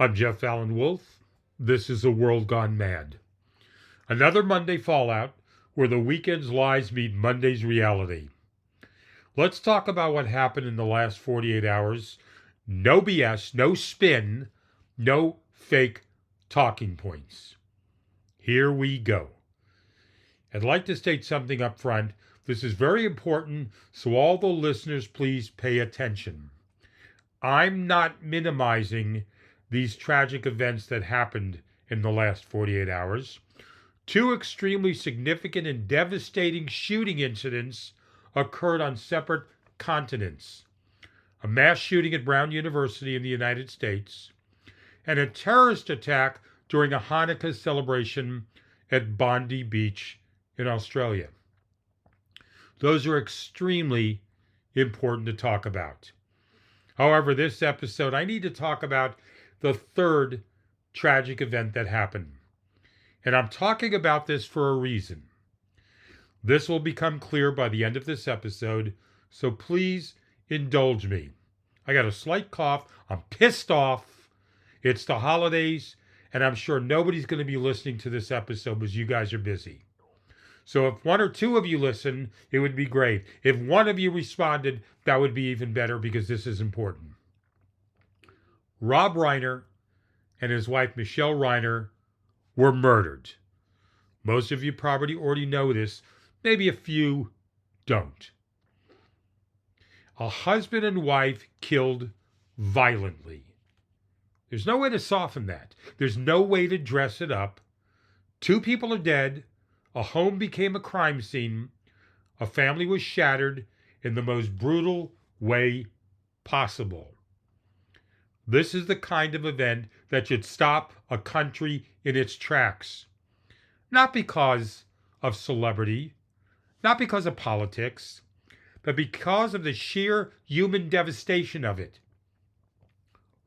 I'm Jeff Allen Wolf. This is A World Gone Mad. Another Monday fallout where the weekend's lies meet Monday's reality. Let's talk about what happened in the last 48 hours. No BS, no spin, no fake talking points. Here we go. I'd like to state something up front. This is very important, so all the listeners please pay attention. I'm not minimizing these tragic events that happened in the last 48 hours. Two extremely significant and devastating shooting incidents occurred on separate continents. A mass shooting at Brown University in the United States, and a terrorist attack during a Hanukkah celebration at Bondi Beach in Australia. Those are extremely important to talk about. However, this episode, I need to talk about the third tragic event that happened. And I'm talking about this for a reason. This will become clear by the end of this episode, so please indulge me. I got a slight cough. I'm pissed off. It's the holidays, and I'm sure nobody's going to be listening to this episode because you guys are busy. So if one or two of you listen, it would be great. If one of you responded, that would be even better because this is important. Rob Reiner and his wife Michelle Reiner were murdered. Most of you probably already know this. Maybe a few don't. A husband and wife killed violently. There's no way to soften that. There's no way to dress it up. Two people are dead. A home became a crime scene. A family was shattered in the most brutal way possible. This is the kind of event that should stop a country in its tracks. Not because of celebrity, not because of politics, but because of the sheer human devastation of it.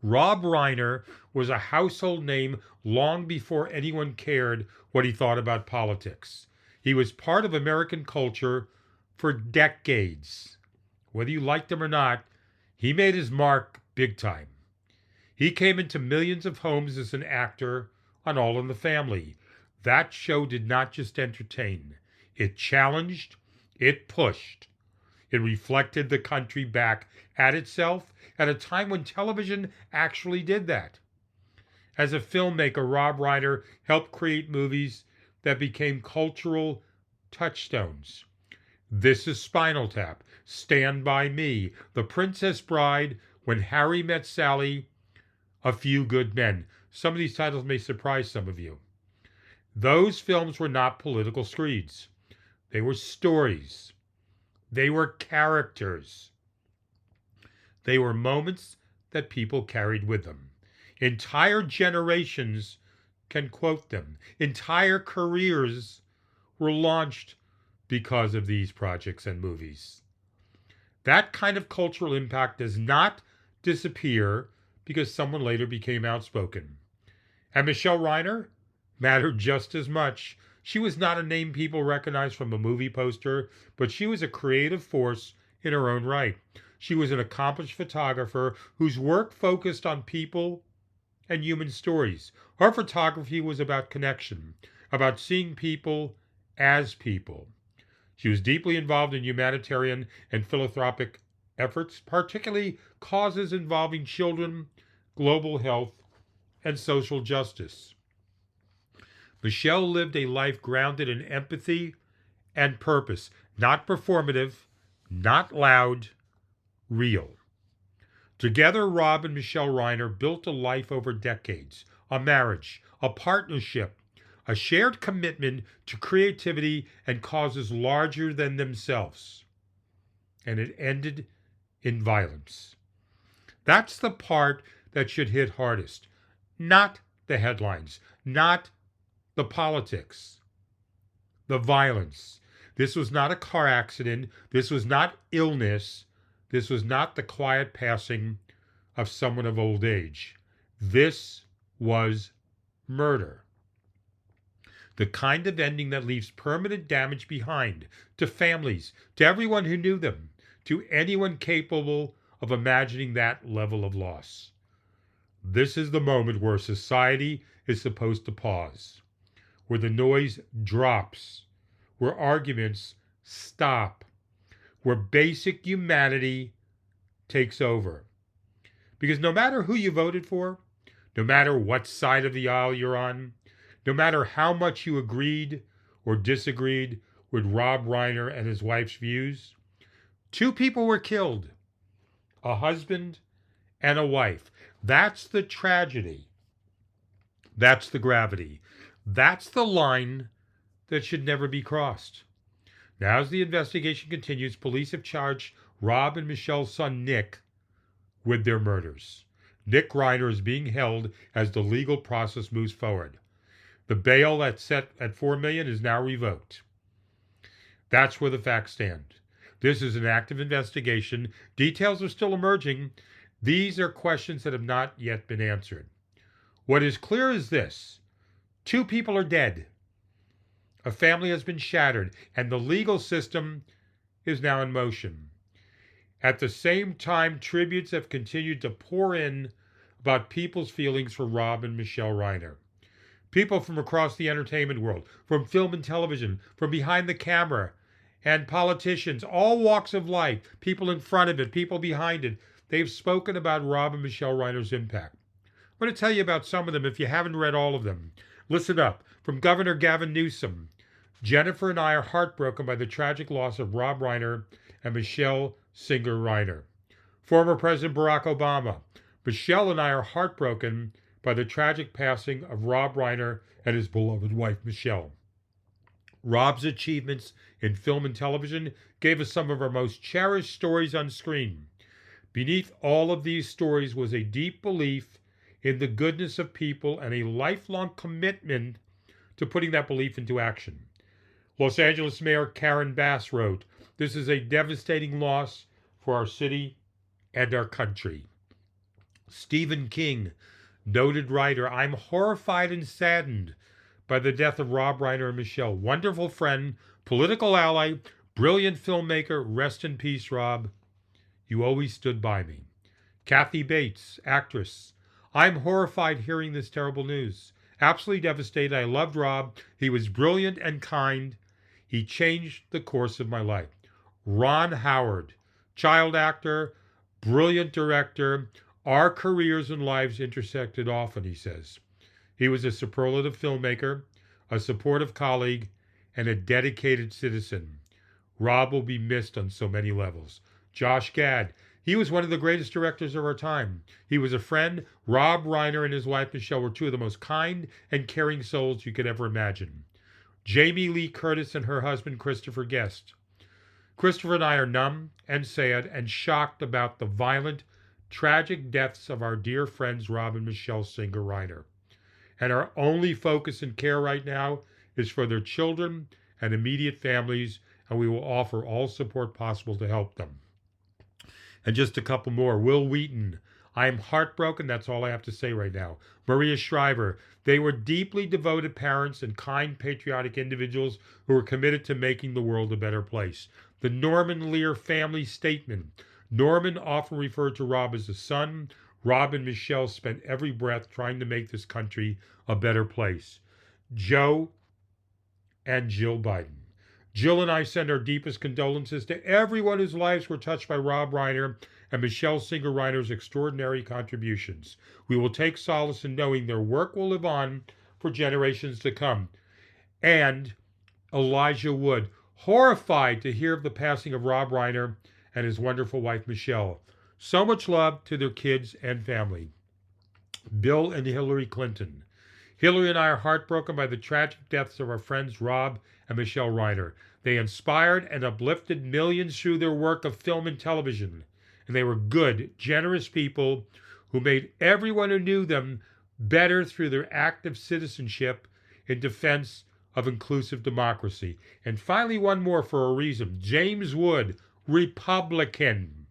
Rob Reiner was a household name long before anyone cared what he thought about politics. He was part of American culture for decades. Whether you liked him or not, he made his mark big time. He came into millions of homes as an actor on All in the Family. That show did not just entertain. It challenged, it pushed. It reflected the country back at itself at a time when television actually did that. As a filmmaker, Rob Reiner helped create movies that became cultural touchstones. This is Spinal Tap, Stand By Me, The Princess Bride, When Harry Met Sally, A Few Good Men. Some of these titles may surprise some of you. Those films were not political screeds. They were stories. They were characters. They were moments that people carried with them. Entire generations can quote them. Entire careers were launched because of these projects and movies. That kind of cultural impact does not disappear because someone later became outspoken. And Michelle Reiner mattered just as much. She was not a name people recognized from a movie poster, but she was a creative force in her own right. She was an accomplished photographer whose work focused on people and human stories. Her photography was about connection, about seeing people as people. She was deeply involved in humanitarian and philanthropic efforts, particularly causes involving children, global health, and social justice. Michelle lived a life grounded in empathy and purpose, not performative, not loud, real. Together, Rob and Michelle Reiner built a life over decades, a marriage, a partnership, a shared commitment to creativity and causes larger than themselves. And it ended in violence. That's the part that should hit hardest, not the headlines, not the politics, the violence. This was not a car accident. This was not illness. This was not the quiet passing of someone of old age. This was murder. The kind of ending that leaves permanent damage behind to families, to everyone who knew them, to anyone capable of imagining that level of loss. This is the moment where society is supposed to pause, where the noise drops, where arguments stop, where basic humanity takes over. Because no matter who you voted for, no matter what side of the aisle you're on, no matter how much you agreed or disagreed with Rob Reiner and his wife's views, two people were killed, a husband and a wife. That's the tragedy. That's the gravity. That's the line that should never be crossed. Now, as the investigation continues, police have charged Rob and Michelle's son Nick with their murders. Nick Reiner is being held as the legal process moves forward. The bail that's set at $4 million is now revoked. That's where the facts stand. This is an active investigation. Details are still emerging. These are questions that have not yet been answered. What is clear is this: two people are dead. A family has been shattered, and the legal system is now in motion. At the same time, tributes have continued to pour in about people's feelings for Rob and Michelle Reiner. People from across the entertainment world, from film and television, from behind the camera, and politicians, all walks of life, people in front of it, people behind it, they've spoken about Rob and Michelle Reiner's impact. I'm going to tell you about some of them if you haven't read all of them. Listen up. From Governor Gavin Newsom: Jennifer and I are heartbroken by the tragic loss of Rob Reiner and Michelle Singer Reiner. Former President Barack Obama: Michelle and I are heartbroken by the tragic passing of Rob Reiner and his beloved wife, Michelle. Rob's achievements in film and television gave us some of our most cherished stories on screen. Beneath all of these stories was a deep belief in the goodness of people and a lifelong commitment to putting that belief into action. Los Angeles Mayor Karen Bass wrote, "This is a devastating loss for our city and our country." Stephen King, noted writer: "I'm horrified and saddened by the death of Rob Reiner and Michelle. Wonderful friend, political ally, brilliant filmmaker. Rest in peace, Rob. You always stood by me." Kathy Bates, actress: "I'm horrified hearing this terrible news. Absolutely devastated. I loved Rob. He was brilliant and kind. He changed the course of my life." Ron Howard, child actor, brilliant director. "Our careers and lives intersected often," he says. He was a superlative filmmaker, a supportive colleague, and a dedicated citizen. Rob will be missed on so many levels. Josh Gad: "He was one of the greatest directors of our time. He was a friend. Rob Reiner and his wife Michelle were two of the most kind and caring souls you could ever imagine." Jamie Lee Curtis and her husband Christopher Guest: "Christopher and I are numb and sad and shocked about the violent, tragic deaths of our dear friends Rob and Michelle Singer Reiner. And our only focus and care right now is for their children and immediate families, and we will offer all support possible to help them." And just a couple more. Will Wheaton: "I am heartbroken. That's all I have to say right now." Maria Shriver: "They were deeply devoted parents and kind, patriotic individuals who were committed to making the world a better place." The Norman Lear family statement: "Norman often referred to Rob as a son. Rob and Michelle spent every breath trying to make this country a better place." Joe and Jill Biden: "Jill and I send our deepest condolences to everyone whose lives were touched by Rob Reiner and Michelle Singer Reiner's extraordinary contributions. We will take solace in knowing their work will live on for generations to come." And Elijah Wood: "Horrified to hear of the passing of Rob Reiner and his wonderful wife Michelle. So much love to their kids and family." Bill and Hillary Clinton: "Hillary and I are heartbroken by the tragic deaths of our friends Rob and Michelle Reiner. They inspired and uplifted millions through their work of film and television. And they were good, generous people who made everyone who knew them better through their active citizenship in defense of inclusive democracy." And finally, one more for a reason. James Wood, Republican: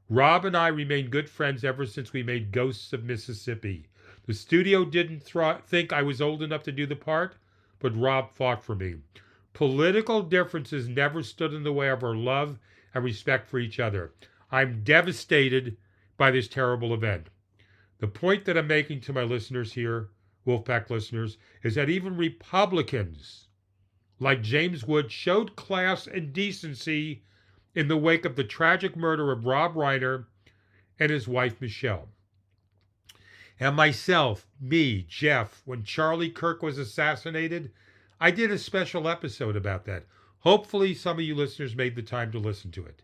"Rob and I remain good friends ever since we made Ghosts of Mississippi. The studio didn't think I was old enough to do the part, but Rob fought for me. Political differences never stood in the way of our love and respect for each other. I'm devastated by this terrible event. The point that I'm making to my listeners here, Wolfpack listeners, is that even Republicans like James Wood showed class and decency in the wake of the tragic murder of Rob Reiner and his wife Michelle. And myself, me, Jeff, when Charlie Kirk was assassinated, I did a special episode about that. Hopefully some of you listeners made the time to listen to it.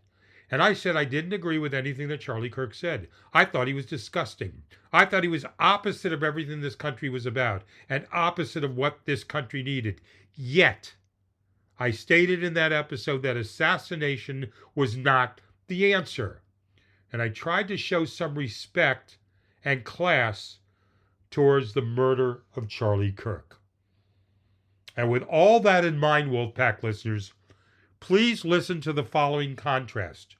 And I said I didn't agree with anything that Charlie Kirk said. I thought he was disgusting. I thought he was opposite of everything this country was about and opposite of what this country needed. Yet, I stated in that episode that assassination was not the answer. And I tried to show some respect and class towards the murder of Charlie Kirk. And with all that in mind, Wolfpack listeners, please listen to the following contrast.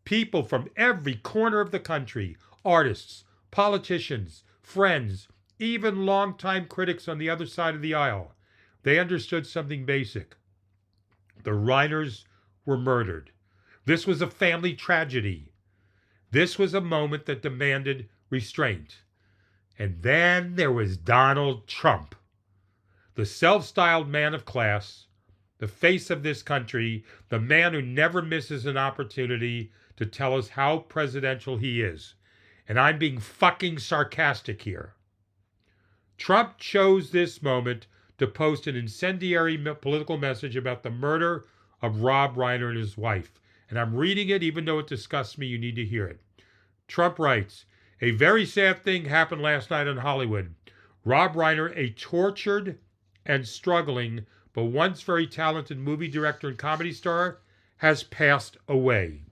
People from every corner of the country, artists, politicians, friends, even longtime critics on the other side of the aisle, they understood something basic. The Reiners were murdered. This was a family tragedy. This was a moment that demanded restraint. And then there was Donald Trump, the self-styled man of class, the face of this country, the man who never misses an opportunity to tell us how presidential he is. And I'm being fucking sarcastic here. Trump chose this moment to post an incendiary political message about the murder of Rob Reiner and his wife. And I'm reading it even though it disgusts me. You need to hear it. Trump writes, "A very sad thing happened last night in Hollywood. Rob Reiner, a tortured and struggling but once very talented movie director and comedy star, has passed away.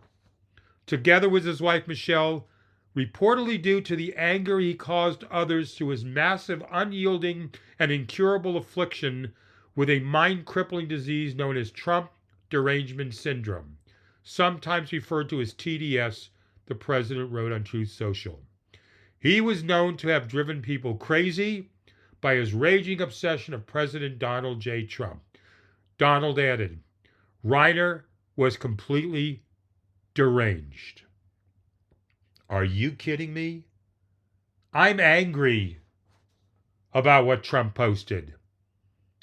Together with his wife Michelle, reportedly due to the anger he caused others through his massive, unyielding, and incurable affliction with a mind-crippling disease known as Trump derangement syndrome, sometimes referred to as TDS, the president wrote on Truth Social. He was known to have driven people crazy by his raging obsession of President Donald J. Trump." Donald added, "Reiner was completely deranged." Are you kidding me? I'm angry about what Trump posted.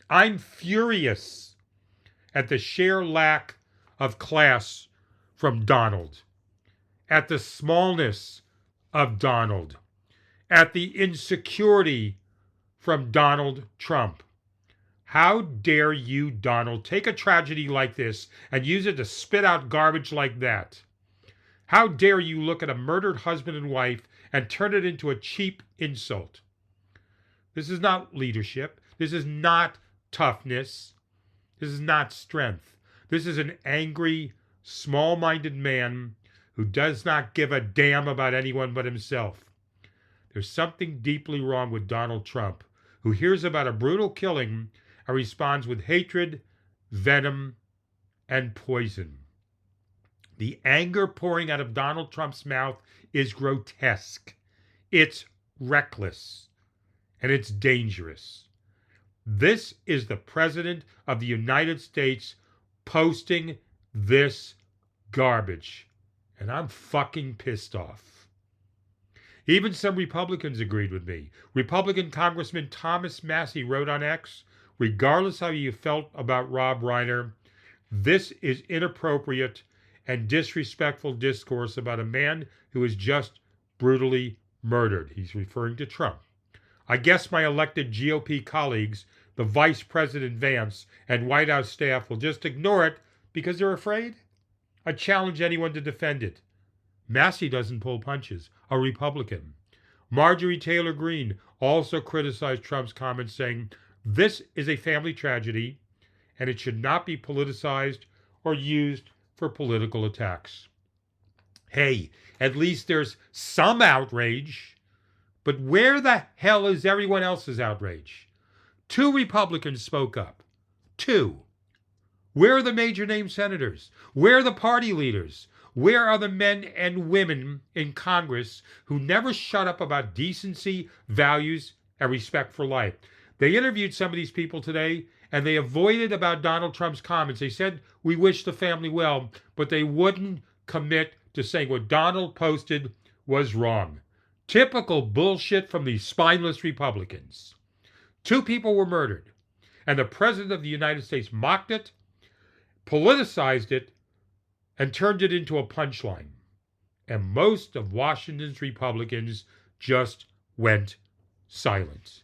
I'm furious at the sheer lack of class from Donald, at the smallness of Donald, at the insecurity from Donald Trump. How dare you, Donald, take a tragedy like this and use it to spit out garbage like that? How dare you look at a murdered husband and wife and turn it into a cheap insult? This is not leadership. This is not toughness. This is not strength. This is an angry, small-minded man who does not give a damn about anyone but himself. There's something deeply wrong with Donald Trump, who hears about a brutal killing and responds with hatred, venom, and poison. The anger pouring out of Donald Trump's mouth is grotesque. It's reckless. And it's dangerous. This is the President of the United States posting this garbage. And I'm fucking pissed off. Even some Republicans agreed with me. Republican Congressman Thomas Massie wrote on X, "Regardless how you felt about Rob Reiner, this is inappropriate and disrespectful discourse about a man who is just brutally murdered." He's referring to Trump. "I guess my elected GOP colleagues, the Vice President Vance and White House staff, will just ignore it because they're afraid? I challenge anyone to defend it." Massie doesn't pull punches, a Republican. Marjorie Taylor Greene also criticized Trump's comments, saying, "This is a family tragedy, and it should not be politicized or used for political attacks." Hey, at least there's some outrage. But where the hell is everyone else's outrage? 2 Republicans spoke up. 2. Where are the major name senators? Where are the party leaders? Where are the men and women in Congress who never shut up about decency, values, and respect for life? They interviewed some of these people today, and they avoided about Donald Trump's comments. They said, "We wish the family well," but they wouldn't commit to saying what Donald posted was wrong. Typical bullshit from these spineless Republicans. 2 people were murdered, and the President of the United States mocked it, politicized it, and turned it into a punchline. And most of Washington's Republicans just went silent.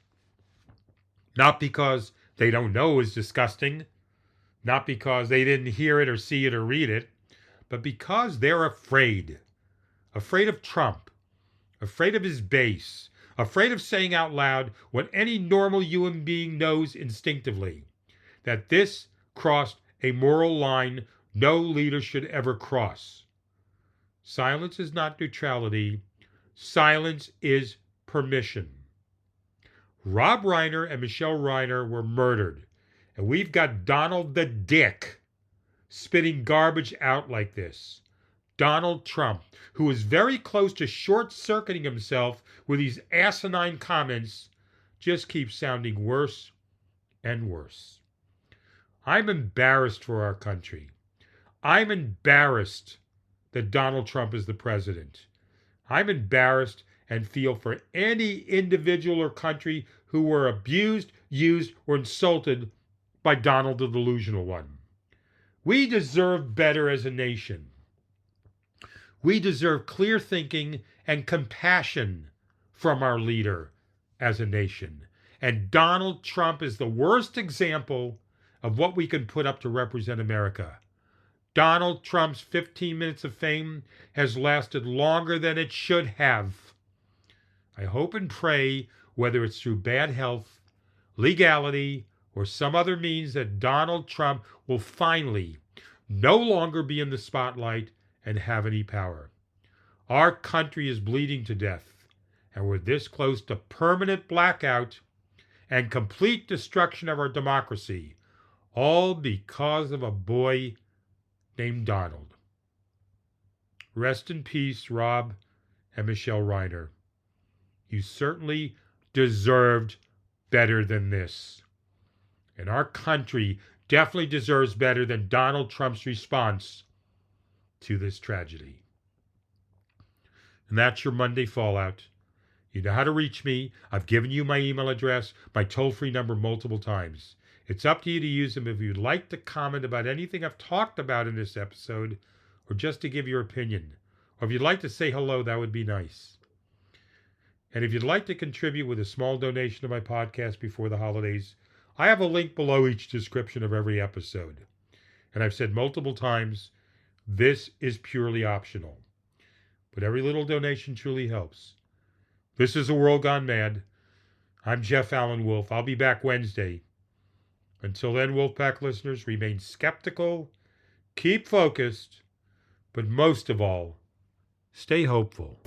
Not because they don't know it's disgusting, not because they didn't hear it or see it or read it, but because they're afraid. Afraid of Trump, afraid of his base, afraid of saying out loud what any normal human being knows instinctively, that this crossed a moral line no leader should ever cross. Silence is not neutrality. Silence is permission. Rob Reiner and Michelle Reiner were murdered, and we've got Donald the Dick spitting garbage out like this. Donald Trump, who is very close to short-circuiting himself with these asinine comments, just keeps sounding worse and worse. I'm embarrassed for our country. I'm embarrassed that Donald Trump is the president. I'm embarrassed and feel for any individual or country who were abused, used, or insulted by Donald the Delusional One. We deserve better as a nation. We deserve clear thinking and compassion from our leader as a nation. And Donald Trump is the worst example of what we can put up to represent America. Donald Trump's 15 minutes of fame has lasted longer than it should have. I hope and pray, whether it's through bad health, legality, or some other means, that Donald Trump will finally no longer be in the spotlight and have any power. Our country is bleeding to death, and we're this close to permanent blackout and complete destruction of our democracy, all because of a boy named Donald. Rest in peace, Rob and Michelle Reiner. You certainly deserved better than this. And our country definitely deserves better than Donald Trump's response to this tragedy. And that's your Monday Fallout. You know how to reach me. I've given you my email address, my toll-free number multiple times. It's up to you to use them if you'd like to comment about anything I've talked about in this episode, or just to give your opinion. Or if you'd like to say hello, that would be nice. And if you'd like to contribute with a small donation to my podcast before the holidays, I have a link below each description of every episode. And I've said multiple times, this is purely optional. But every little donation truly helps. This is A World Gone Mad. I'm Jeff Allen Wolf. I'll be back Wednesday. Until then, Wolfpack listeners, remain skeptical, keep focused, but most of all, stay hopeful.